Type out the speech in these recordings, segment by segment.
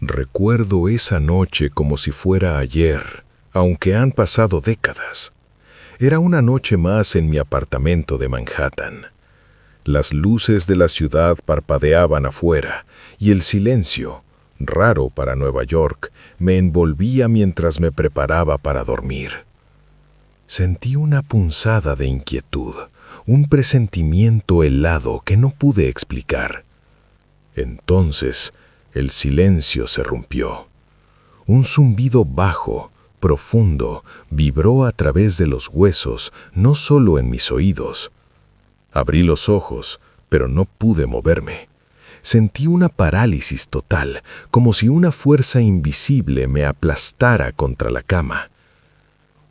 Recuerdo esa noche como si fuera ayer, aunque han pasado décadas. Era una noche más en mi apartamento de Manhattan. Las luces de la ciudad parpadeaban afuera y el silencio, raro para Nueva York, me envolvía mientras me preparaba para dormir. Sentí una punzada de inquietud, un presentimiento helado que no pude explicar. Entonces, el silencio se rompió. Un zumbido bajo, profundo, vibró a través de los huesos, no solo en mis oídos. Abrí los ojos, pero no pude moverme. Sentí una parálisis total, como si una fuerza invisible me aplastara contra la cama.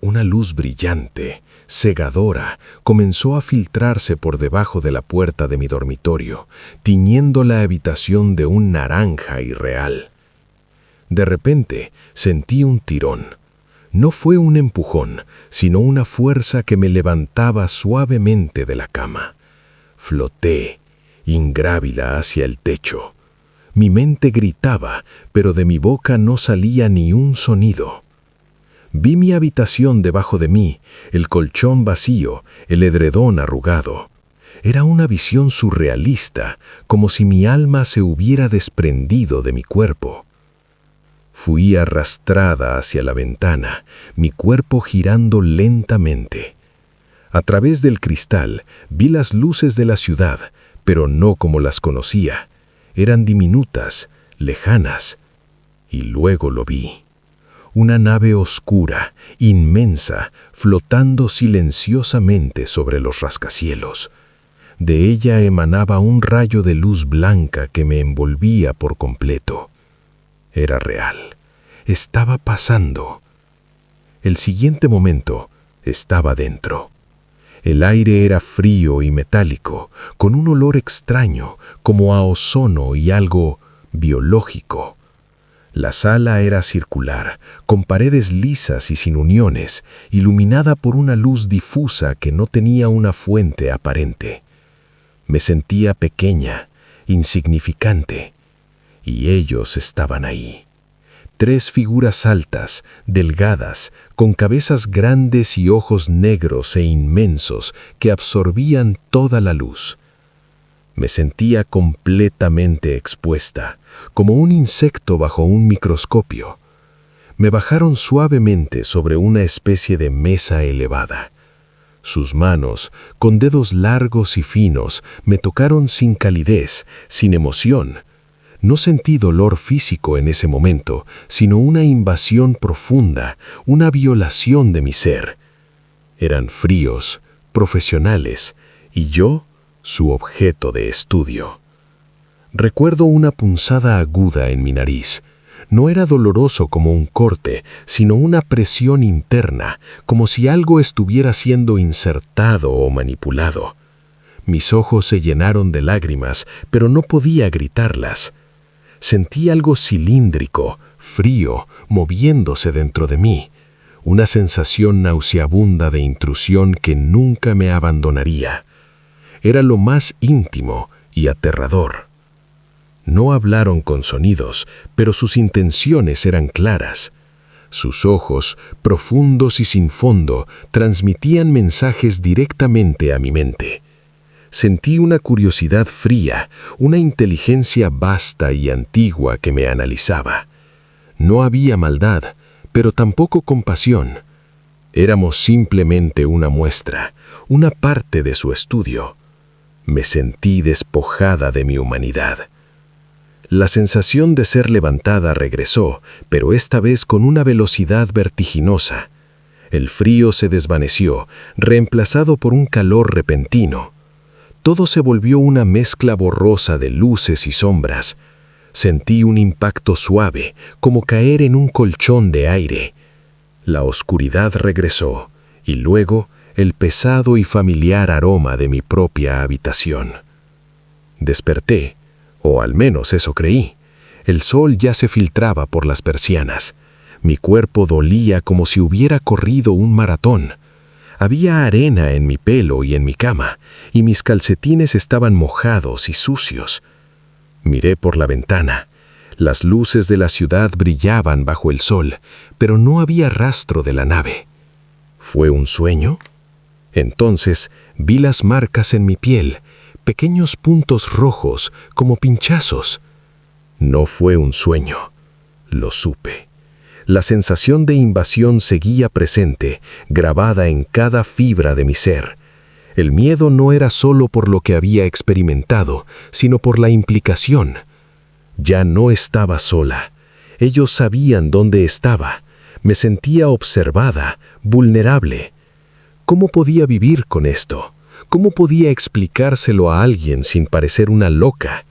Una luz brillante, cegadora, comenzó a filtrarse por debajo de la puerta de mi dormitorio, tiñendo la habitación de un naranja irreal. De repente, sentí un tirón. No fue un empujón, sino una fuerza que me levantaba suavemente de la cama. Floté, ingrávida, hacia el techo. Mi mente gritaba, pero de mi boca no salía ni un sonido. Vi mi habitación debajo de mí, el colchón vacío, el edredón arrugado. Era una visión surrealista, como si mi alma se hubiera desprendido de mi cuerpo. Fui arrastrada hacia la ventana, mi cuerpo girando lentamente. A través del cristal vi las luces de la ciudad, pero no como las conocía. Eran diminutas, lejanas, y luego lo vi. Una nave oscura, inmensa, flotando silenciosamente sobre los rascacielos. De ella emanaba un rayo de luz blanca que me envolvía por completo. Era real. Estaba pasando. El siguiente momento estaba dentro. El aire era frío y metálico, con un olor extraño, como a ozono y algo biológico. La sala era circular, con paredes lisas y sin uniones, iluminada por una luz difusa que no tenía una fuente aparente. Me sentía pequeña, insignificante, y ellos estaban ahí. 3 figuras altas, delgadas, con cabezas grandes y ojos negros e inmensos que absorbían toda la luz. Me sentía completamente expuesta, como un insecto bajo un microscopio. Me bajaron suavemente sobre una especie de mesa elevada. Sus manos, con dedos largos y finos, me tocaron sin calidez, sin emoción. No sentí dolor físico en ese momento, sino una invasión profunda, una violación de mi ser. Eran fríos, profesionales, y yo, su objeto de estudio. Recuerdo una punzada aguda en mi nariz. No era doloroso como un corte, sino una presión interna, como si algo estuviera siendo insertado o manipulado. Mis ojos se llenaron de lágrimas, pero no podía gritarlas. Sentí algo cilíndrico, frío, moviéndose dentro de mí. Una sensación nauseabunda de intrusión que nunca me abandonaría. Era lo más íntimo y aterrador. No hablaron con sonidos, pero sus intenciones eran claras. Sus ojos, profundos y sin fondo, transmitían mensajes directamente a mi mente. Sentí una curiosidad fría, una inteligencia vasta y antigua que me analizaba. No había maldad, pero tampoco compasión. Éramos simplemente una muestra, una parte de su estudio. Me sentí despojada de mi humanidad. La sensación de ser levantada regresó, pero esta vez con una velocidad vertiginosa. El frío se desvaneció, reemplazado por un calor repentino. Todo se volvió una mezcla borrosa de luces y sombras. Sentí un impacto suave, como caer en un colchón de aire. La oscuridad regresó, y luego el pesado y familiar aroma de mi propia habitación. Desperté, o al menos eso creí. El sol ya se filtraba por las persianas. Mi cuerpo dolía como si hubiera corrido un maratón. Había arena en mi pelo y en mi cama, y mis calcetines estaban mojados y sucios. Miré por la ventana. Las luces de la ciudad brillaban bajo el sol, pero no había rastro de la nave. ¿Fue un sueño? Entonces vi las marcas en mi piel, pequeños puntos rojos como pinchazos. No fue un sueño. Lo supe. La sensación de invasión seguía presente, grabada en cada fibra de mi ser. El miedo no era solo por lo que había experimentado, sino por la implicación. Ya no estaba sola. Ellos sabían dónde estaba. Me sentía observada, vulnerable. ¿Cómo podía vivir con esto? ¿Cómo podía explicárselo a alguien sin parecer una loca?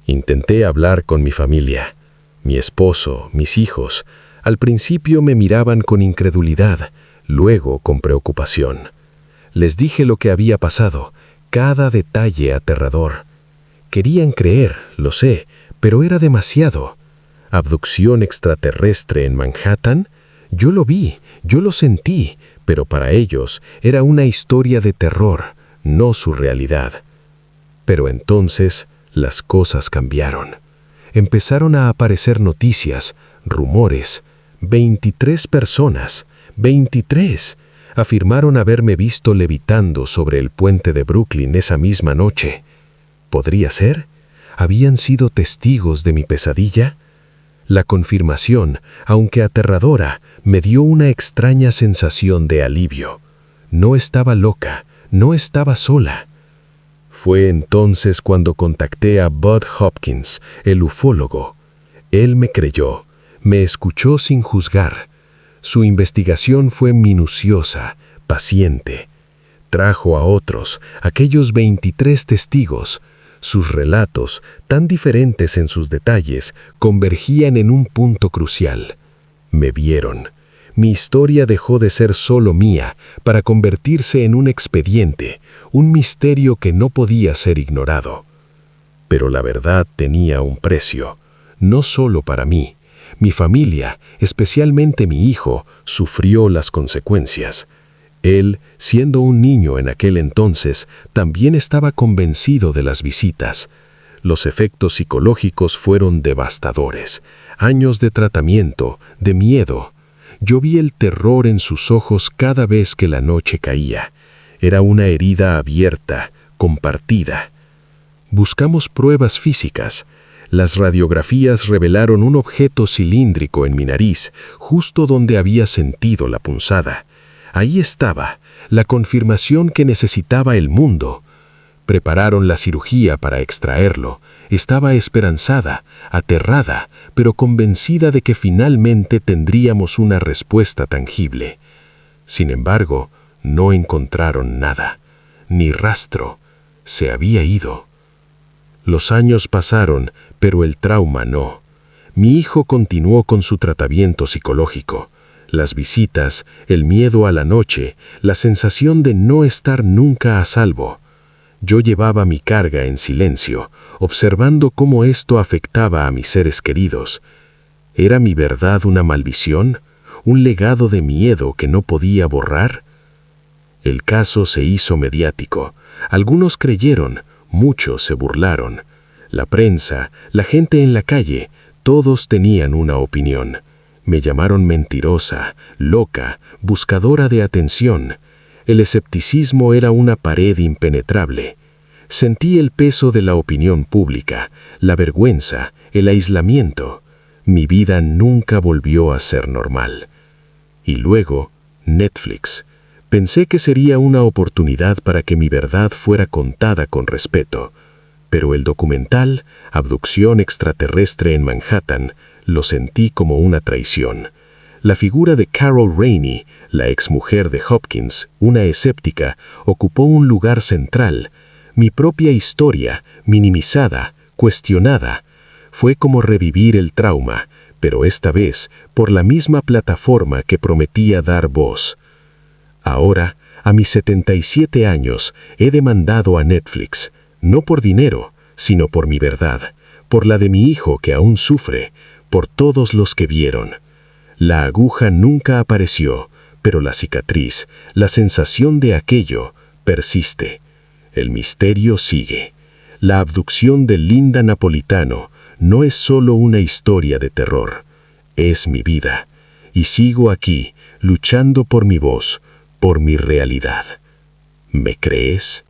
Intenté hablar con mi familia. Mi esposo, mis hijos, al principio me miraban con incredulidad, luego con preocupación. Les dije lo que había pasado, cada detalle aterrador. Querían creer, lo sé, pero era demasiado. ¿Abducción extraterrestre en Manhattan? Yo lo vi, yo lo sentí, pero para ellos era una historia de terror, no su realidad. Pero entonces las cosas cambiaron. Empezaron a aparecer noticias, rumores. 23 personas, 23, afirmaron haberme visto levitando sobre el puente de Brooklyn esa misma noche. ¿Podría ser? ¿Habían sido testigos de mi pesadilla? La confirmación, aunque aterradora, me dio una extraña sensación de alivio. No estaba loca, no estaba sola. Fue entonces cuando contacté a Bud Hopkins, el ufólogo. Él me creyó, me escuchó sin juzgar. Su investigación fue minuciosa, paciente. Trajo a otros, aquellos 23 testigos. Sus relatos, tan diferentes en sus detalles, convergían en un punto crucial. Me vieron. Mi historia dejó de ser solo mía para convertirse en un expediente, un misterio que no podía ser ignorado. Pero la verdad tenía un precio, no solo para mí. Mi familia, especialmente mi hijo, sufrió las consecuencias. Él, siendo un niño en aquel entonces, también estaba convencido de las visitas. Los efectos psicológicos fueron devastadores. Años de tratamiento, de miedo. Yo vi el terror en sus ojos cada vez que la noche caía. Era una herida abierta, compartida. Buscamos pruebas físicas. Las radiografías revelaron un objeto cilíndrico en mi nariz, justo donde había sentido la punzada. Ahí estaba, la confirmación que necesitaba el mundo. Prepararon la cirugía para extraerlo. Estaba esperanzada, aterrada, pero convencida de que finalmente tendríamos una respuesta tangible. Sin embargo, no encontraron nada, ni rastro. Se había ido. Los años pasaron, pero el trauma no. Mi hijo continuó con su tratamiento psicológico. Las visitas, el miedo a la noche, la sensación de no estar nunca a salvo. Yo llevaba mi carga en silencio, observando cómo esto afectaba a mis seres queridos. ¿Era mi verdad una maldición? ¿Un legado de miedo que no podía borrar? El caso se hizo mediático. Algunos creyeron, muchos se burlaron. La prensa, la gente en la calle, todos tenían una opinión. Me llamaron mentirosa, loca, buscadora de atención. El escepticismo era una pared impenetrable. Sentí el peso de la opinión pública, la vergüenza, el aislamiento. Mi vida nunca volvió a ser normal. Y luego, Netflix. Pensé que sería una oportunidad para que mi verdad fuera contada con respeto. Pero el documental, Abducción extraterrestre en Manhattan, lo sentí como una traición. La figura de Carol Rainey, la exmujer de Hopkins, una escéptica, ocupó un lugar central. Mi propia historia, minimizada, cuestionada, fue como revivir el trauma, pero esta vez por la misma plataforma que prometía dar voz. Ahora, a mis 77 años, he demandado a Netflix, no por dinero, sino por mi verdad, por la de mi hijo que aún sufre, por todos los que vieron. La aguja nunca apareció, pero la cicatriz, la sensación de aquello, persiste. El misterio sigue. La abducción de Linda Napolitano no es solo una historia de terror, es mi vida. Y sigo aquí, luchando por mi voz, por mi realidad. ¿Me crees?